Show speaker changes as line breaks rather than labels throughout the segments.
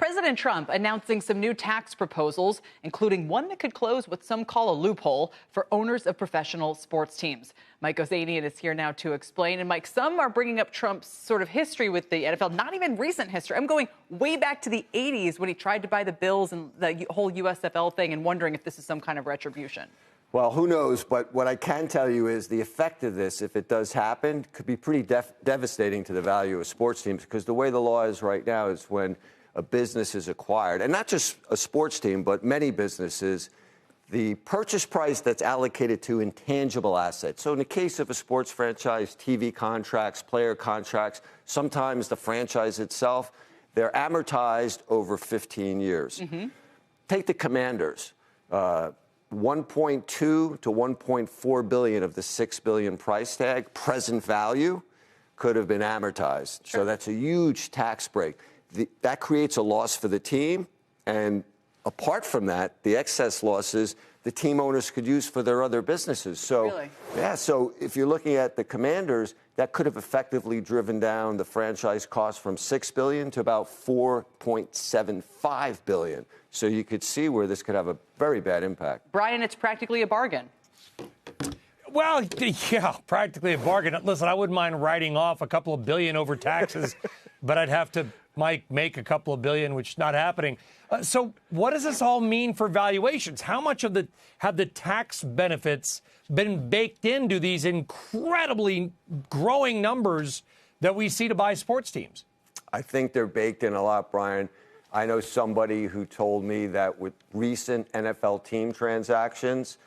President Trump announcing some new tax proposals, including one that could close what some call a loophole for owners of professional sports teams. Mike Ozanian is here now to explain. And Mike, some are bringing up Trump's sort of history with the NFL, not even recent history. I'm going way back to the 80s when he tried to buy the Bills and the whole USFL thing, and wondering if this is some kind of retribution.
Well, who knows? But what I can tell you is the effect of this, if it does happen, could be pretty devastating to the value of sports teams, because the way the law is right now is when a business is acquired, and not just a sports team, but many businesses, the purchase price that's allocated to intangible assets. So in the case of a sports franchise, TV contracts, player contracts, sometimes the franchise itself, they're amortized over 15 years. Take the Commanders. 1.2 to 1.4 billion of the $6 billion price tag, present value, could have been amortized. Sure. So that's a huge tax break. That creates a loss for the team, and apart from that, the excess losses the team owners could use for their other businesses. So,
really?
Yeah, so if you're looking at the Commanders, that could have effectively driven down the franchise cost from $6 billion to about $4.75 billion. So you could see where this could have a very bad impact.
Brian, it's practically a bargain.
Well, yeah, practically a bargain. Listen, I wouldn't mind writing off a couple of billion over taxes, but I'd have to, Mike, make a couple of billion, which is not happening. So what does this all mean for valuations? How much of have the tax benefits been baked into these incredibly growing numbers that we see to buy sports teams?
I think they're baked in a lot, Brian. I know somebody who told me that with recent NFL team transactions,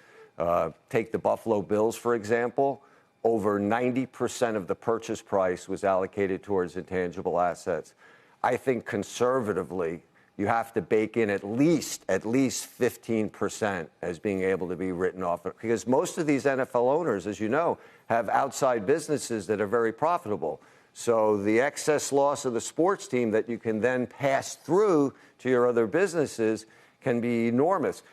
take the Buffalo Bills, for example, over 90% of the purchase price was allocated towards intangible assets. I think conservatively, you have to bake in at least 15% as being able to be written off. Because most of these NFL owners, as you know, have outside businesses that are very profitable. So the excess loss of the sports team that you can then pass through to your other businesses can be enormous.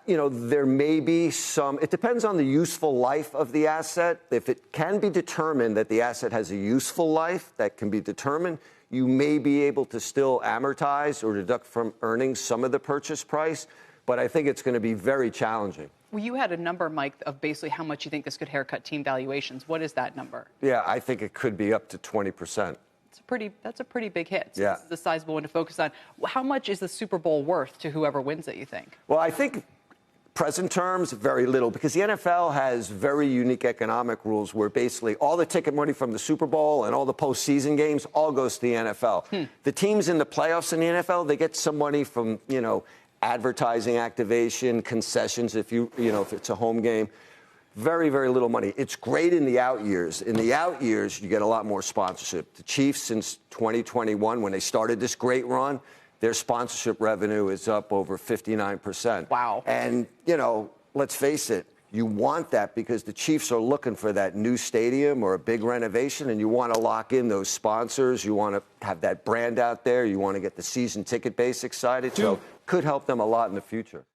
There may be some, it depends on the useful life of the asset. If it can be determined that the asset has a useful life that can be determined, you may be able to still amortize or deduct from earnings some of the purchase price, but I think it's going to be very challenging.
Well, you had a number, Mike, of basically how much you think this could haircut team valuations. What is that number?
Yeah, I think it could be up to 20%.
That's a pretty big hit. So
yeah.
This is a sizable one to focus on. How much is the Super Bowl worth to whoever wins it, you think?
Well, I think present terms, very little, because the NFL has very unique economic rules where basically all the ticket money from the Super Bowl and all the postseason games all goes to the NFL. The teams in the playoffs in the NFL, they get some money from, advertising activation, concessions, if it's a home game. Very, very little money. It's great in the out years. In the out years, you get a lot more sponsorship. The Chiefs, since 2021, when they started this great run, their sponsorship revenue is up over 59%.
Wow.
And, let's face it, you want that because the Chiefs are looking for that new stadium or a big renovation, and you want to lock in those sponsors. You want to have that brand out there. You want to get the season ticket base excited. So could help them a lot in the future.